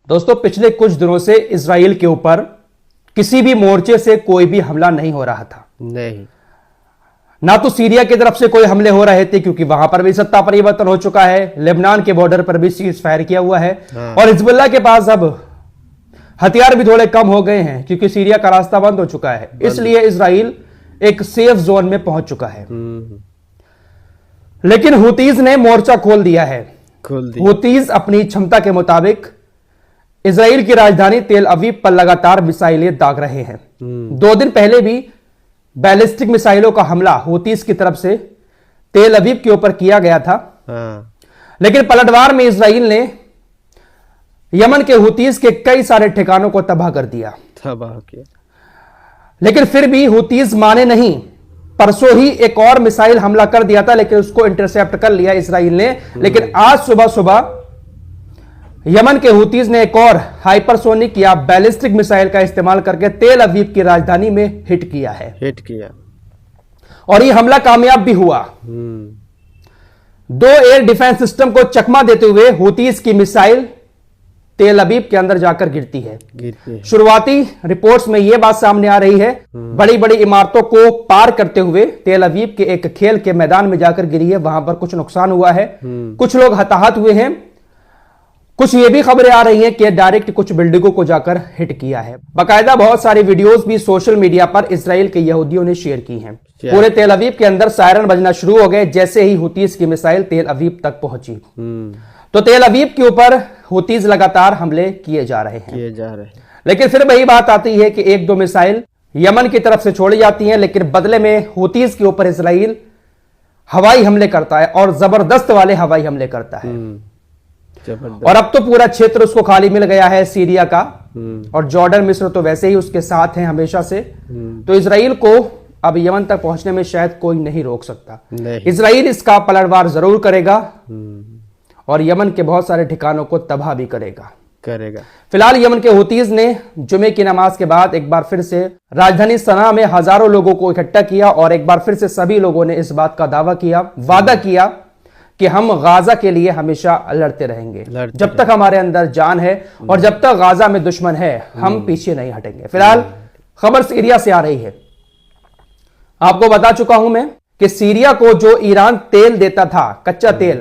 दोस्तों, पिछले कुछ दिनों से इजराइल के ऊपर किसी भी मोर्चे से कोई भी हमला नहीं हो रहा था। नहीं, ना तो सीरिया की तरफ से कोई हमले हो रहे थे क्योंकि वहां पर भी सत्ता परिवर्तन हो चुका है। लेबनान के बॉर्डर पर भी सीज फायर किया हुआ है। और हिजबुल्लाह के पास अब हथियार भी थोड़े कम हो गए हैं क्योंकि सीरिया का रास्ता बंद हो चुका है। इसलिए इजराइल एक सेफ जोन में पहुंच चुका है। लेकिन हुतीज ने मोर्चा खोल दिया है। हुतीज अपनी क्षमता के मुताबिक इजराइल की राजधानी तेल अवीव पर लगातार मिसाइलें दाग रहे हैं। 2 दिन पहले भी बैलिस्टिक मिसाइलों का हमला हुतीज की तरफ से तेल अवीव के ऊपर किया गया था। लेकिन पलटवार में इजराइल ने यमन के हुतीज के कई सारे ठिकानों को तबाह कर दिया। लेकिन फिर भी हुतीज माने नहीं। परसों ही एक और मिसाइल हमला कर दिया था, लेकिन उसको इंटरसेप्ट कर लिया इजराइल ने। लेकिन आज सुबह सुबह यमन के हुतीज ने एक और हाइपरसोनिक या बैलिस्टिक मिसाइल का इस्तेमाल करके तेल अवीव की राजधानी में हिट किया और ये हमला कामयाब भी हुआ। 2 एयर डिफेंस सिस्टम को चकमा देते हुए हुतीज की मिसाइल तेल अवीव के अंदर जाकर गिरती है। शुरुआती रिपोर्ट्स में यह बात सामने आ रही है, बड़ी बड़ी इमारतों को पार करते हुए तेल अवीव के एक खेल के मैदान में जाकर गिरी है। वहां पर कुछ नुकसान हुआ है, कुछ लोग हताहत हुए हैं। कुछ ये भी खबरें आ रही हैं कि डायरेक्ट कुछ बिल्डिंगों को जाकर हिट किया है। बाकायदा बहुत सारी वीडियोस भी सोशल मीडिया पर इजराइल के यहूदियों ने शेयर की हैं। पूरे तेल अवीव के अंदर सायरन बजना शुरू हो गए जैसे ही हुतीज की मिसाइल तेल अवीव तक पहुंची। तो तेल अवीव के ऊपर हुतीज लगातार हमले किए जा रहे हैं। लेकिन फिर वही बात आती है कि 1-2 मिसाइल यमन की तरफ से छोड़ी जाती हैं, लेकिन बदले में हुतीज के ऊपर इजराइल हवाई हमले करता है और जबरदस्त वाले हवाई हमले करता है। और अब तो पूरा क्षेत्र उसको खाली मिल गया है सीरिया का। और जॉर्डन, मिस्र तो वैसे ही उसके साथ हैं हमेशा से। तो इजराइल को अब यमन तक पहुंचने में शायद कोई नहीं रोक सकता। इजराइल इसका पलटवार जरूर करेगा और यमन के बहुत सारे ठिकानों को तबाह भी करेगा। फिलहाल यमन के हुतीज ने जुमे की नमाज के बाद एक बार फिर से राजधानी सना में हजारों लोगों को इकट्ठा किया और एक बार फिर से सभी लोगों ने इस बात का वादा किया कि हम गाजा के लिए हमेशा लड़ते रहेंगे। जब तक हमारे अंदर जान है और जब तक गाजा में दुश्मन है, हम पीछे नहीं हटेंगे। फिलहाल खबर सीरिया से आ रही है। आपको बता चुका हूं मैं कि सीरिया को जो ईरान तेल देता था, कच्चा तेल,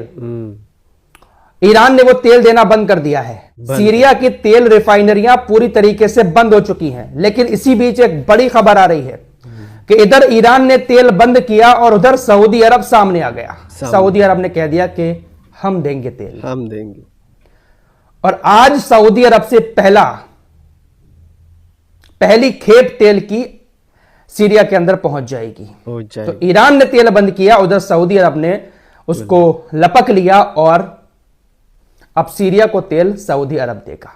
ईरान ने वो तेल देना बंद कर दिया है। सीरिया की तेल रिफाइनरियां पूरी तरीके से बंद हो चुकी हैं। लेकिन इसी बीच एक बड़ी खबर आ रही है कि इधर ईरान ने तेल बंद किया और उधर सऊदी अरब सामने आ गया। सऊदी अरब ने कह दिया कि हम देंगे तेल, हम देंगे। और आज सऊदी अरब से पहली खेप तेल की सीरिया के अंदर पहुंच जाएगी। तो ईरान ने तेल बंद किया, उधर सऊदी अरब ने उसको लपक लिया और अब सीरिया को तेल सऊदी अरब देगा।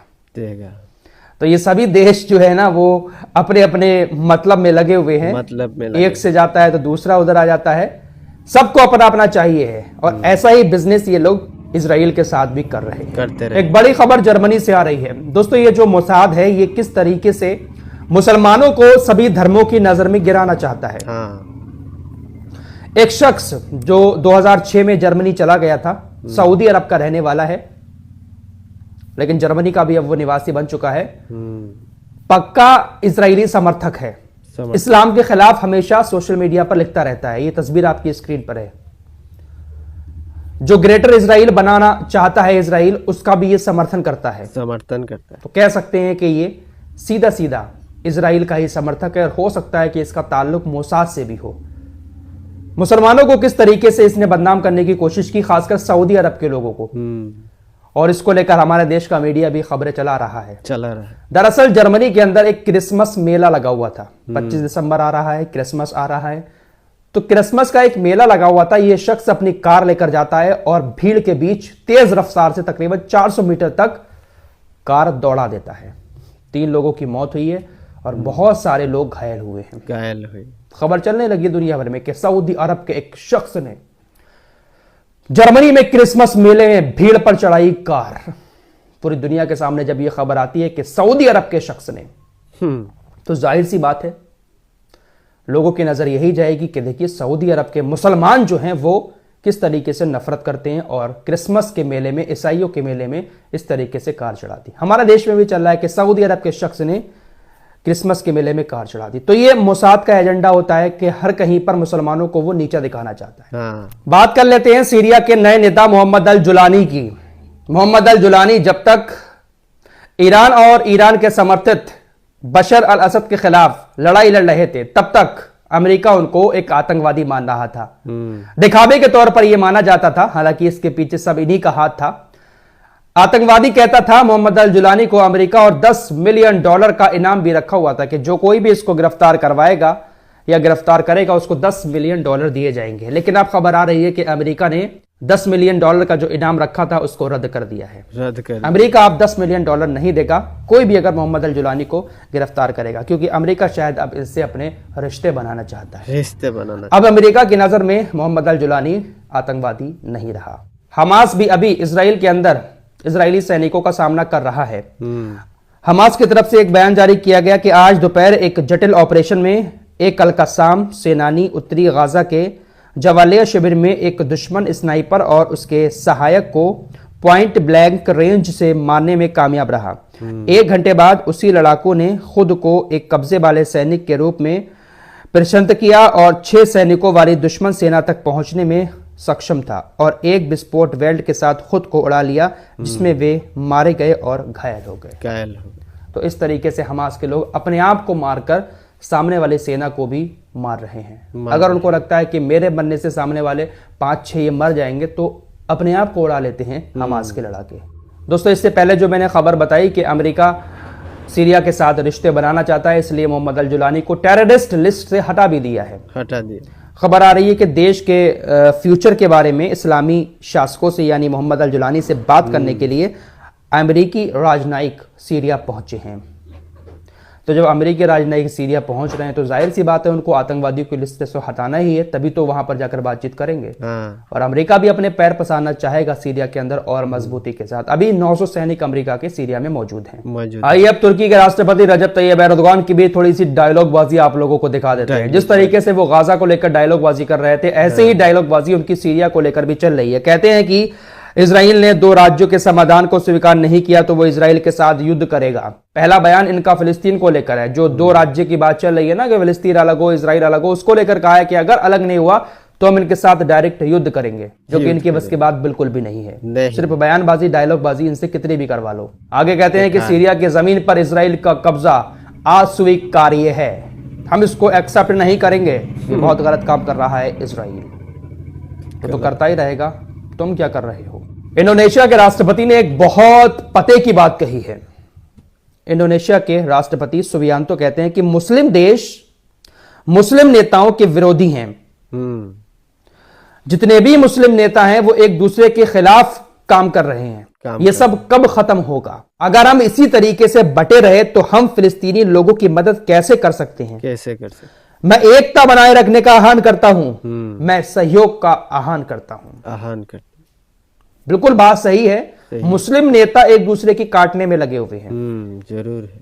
तो ये सभी देश जो है ना, वो अपने अपने मतलब में लगे हुए हैं। एक से जाता है तो दूसरा उधर आ जाता है। सबको अपना अपना चाहिए है और ऐसा ही बिजनेस ये लोग इजराइल के साथ भी कर रहे हैं। एक बड़ी खबर जर्मनी से आ रही है। दोस्तों, ये जो मोसाद है, ये किस तरीके से मुसलमानों को सभी धर्मों की नजर में गिराना चाहता है। एक शख्स जो 2006 में जर्मनी चला गया था, सऊदी अरब का रहने वाला है, लेकिन जर्मनी का भी अब वो निवासी बन चुका है। पक्का इजरायली समर्थक है, इस्लाम के खिलाफ हमेशा सोशल मीडिया पर लिखता रहता है। ये तस्वीर आपकी स्क्रीन पर है। जो ग्रेटर इजराइल बनाना चाहता है इजराइल, उसका भी ये समर्थन करता है। तो कह सकते हैं कि ये सीधा सीधा इजराइल का ही समर्थक है और हो सकता है कि इसका ताल्लुक मोसाद से भी हो। मुसलमानों को किस तरीके से इसने बदनाम करने की कोशिश की, खासकर सऊदी अरब के लोगों को, और इसको लेकर हमारे देश का मीडिया भी खबरें चला रहा है। दरअसल जर्मनी के अंदर एक क्रिसमस मेला लगा हुआ था। 25 दिसंबर आ रहा है, क्रिसमस आ रहा है, तो क्रिसमस का एक मेला लगा हुआ था। यह शख्स अपनी कार लेकर जाता है और भीड़ के बीच तेज रफ्तार से तकरीबन 400 मीटर तक कार दौड़ा देता है। 3 लोगों की मौत हुई है और बहुत सारे लोग घायल हुए हैं। खबर चलने लगी दुनिया भर में कि सऊदी अरब के एक शख्स ने जर्मनी में क्रिसमस मेले में भीड़ पर चढ़ाई कार। पूरी दुनिया के सामने जब यह खबर आती है कि सऊदी अरब के शख्स ने, तो जाहिर सी बात है लोगों की नजर यही जाएगी कि देखिए सऊदी अरब के मुसलमान जो हैं वो किस तरीके से नफरत करते हैं और क्रिसमस के मेले में, ईसाइयों के मेले में इस तरीके से कार चढ़ा दी। हमारे देश में भी चल रहा है कि सऊदी अरब के शख्स ने क्रिसमस के मेले में कार चढ़ा दी। तो ये मोसाद का एजेंडा होता है कि हर कहीं पर मुसलमानों को वो नीचा दिखाना चाहता है। बात कर लेते हैं सीरिया के नए नेता मोहम्मद अल जुलानी की। मोहम्मद अल जुलानी जब तक ईरान और ईरान के समर्थित बशर अल असद के खिलाफ लड़ाई लड़ रहे थे, तब तक अमेरिका उनको एक आतंकवादी मान रहा था। दिखावे के तौर पर यह माना जाता था, हालांकि इसके पीछे सब इन्हीं का हाथ था। आतंकवादी कहता था मोहम्मद अल जुलानी को अमेरिका और $10 मिलियन का इनाम भी रखा हुआ था कि जो कोई भी इसको गिरफ्तार करवाएगा या गिरफ्तार करेगा उसको $10 मिलियन दिए जाएंगे। लेकिन अब खबर आ रही है कि अमेरिका ने $10 मिलियन का जो इनाम रखा था उसको रद्द कर दिया है। अमेरिका अब $10 मिलियन नहीं देगा कोई भी अगर मोहम्मद अल जुलानी को गिरफ्तार करेगा, क्योंकि अमेरिका शायद अब इससे अपने रिश्ते बनाना चाहता है। अब अमेरिका की नजर में मोहम्मद अल जुलानी आतंकवादी नहीं रहा। हमास भी अभी इसराइल के अंदर इजरायली सैनिकों का सामना कर रहा है। हमास की तरफ से एक बयान जारी किया गया कि आज दोपहर एक जटिल ऑपरेशन में एक अल-कस्साम सेनानी उत्तरी गाजा के जवालिया शिविर में एक दुश्मन स्नाइपर और उसके सहायक को पॉइंट ब्लैंक रेंज से मारने में कामयाब रहा। 1 घंटे बाद उसी लड़ाकू ने खुद को एक कब्जे वाले सैनिक के रूप में प्रदर्शित किया और 6 सैनिकों वाली दुश्मन सेना तक पहुंचने में सक्षम था और एक विस्फोट वेल्ड के साथ खुद को उड़ा लिया, जिसमें वे मारे गए और घायल हो गए। तो इस तरीके से हमास के लोग अपने आप को मारकर सामने वाली सेना को भी मार रहे हैं। अगर उनको लगता है कि मेरे बनने से सामने वाले 5-6 ये मर जाएंगे तो अपने आप को उड़ा लेते हैं हमास के लड़ाके। दोस्तों, इससे पहले जो मैंने खबर बताई कि अमेरिका सीरिया के साथ रिश्ते बनाना चाहता है, इसलिए मोहम्मद अल जुलानी को टेररिस्ट लिस्ट से हटा भी दिया है। खबर आ रही है कि देश के फ्यूचर के बारे में इस्लामी शासकों से यानी मोहम्मद अल जुलानी से बात करने के लिए अमेरिकी राजनयिक सीरिया पहुंचे हैं। तो जब अमेरिकी राजनयिक सीरिया पहुंच रहे हैं तो जाहिर सी बात है उनको आतंकवादियों की लिस्ट से हटाना ही है, तभी तो वहां पर जाकर बातचीत करेंगे। और अमेरिका भी अपने पैर पसारना चाहेगा सीरिया के अंदर और मजबूती के साथ। अभी 900 सैनिक अमेरिका के सीरिया में मौजूद हैं। आइए अब तुर्की के राष्ट्रपति रजब तैयब एर्दोगान की भी थोड़ी सी डायलॉग बाजी आप लोगों को दिखा देते हैं। जिस तरीके से वो गाजा को लेकर डायलॉग बाजी कर रहे थे, ऐसे ही डायलॉग बाजी उनकी सीरिया को लेकर भी चल रही है। कहते हैं कि इजराइल ने 2 राज्यों के समाधान को स्वीकार नहीं किया तो वो इजराइल के साथ युद्ध करेगा। पहला बयान इनका फिलिस्तीन को लेकर है। जो 2 राज्य की बात चल रही है ना कि फिलिस्तीन अलग हो इजराइल अलग हो, उसको लेकर कहा है कि अगर अलग नहीं हुआ तो हम इनके साथ डायरेक्ट युद्ध करेंगे, जो कि इनकी बस की बात बिल्कुल भी नहीं है। सिर्फ बयानबाजी डायलॉगबाजी इनसे कितनी भी करवा लो। आगे कहते हैं कि सीरिया की जमीन पर इजराइल का कब्जा अस्वीकार्य है, हम इसको एक्सेप्ट नहीं करेंगे। ये बहुत गलत काम कर रहा है इजराइल, तो करता ही रहेगा। तुम क्या कर रहे हो? इंडोनेशिया के राष्ट्रपति ने एक बहुत पते की बात कही है। इंडोनेशिया के राष्ट्रपति सुबियांतो कहते हैं कि मुस्लिम देश मुस्लिम नेताओं के विरोधी हैं। जितने भी मुस्लिम नेता हैं वो एक दूसरे के खिलाफ काम कर रहे हैं। ये सब कब खत्म होगा? अगर हम इसी तरीके से बटे रहे तो हम फिलिस्तीनी लोगों की मदद कैसे कर सकते हैं? कैसे कर सकते? मैं एकता बनाए रखने का आह्वान करता हूं, मैं सहयोग का आह्वान करता हूं। बिल्कुल बात सही है। मुस्लिम नेता एक दूसरे की काटने में लगे हुए हैं। जरूर है।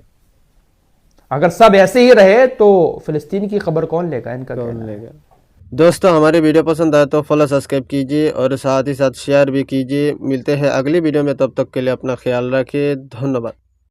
अगर सब ऐसे ही रहे तो फिलिस्तीन की खबर कौन लेगा? इनका कौन लेगा? दोस्तों, हमारे वीडियो पसंद आए तो फॉलो सब्सक्राइब कीजिए और साथ ही साथ शेयर भी कीजिए। मिलते हैं अगली वीडियो में, तब तक के लिए अपना ख्याल रखिए। धन्यवाद।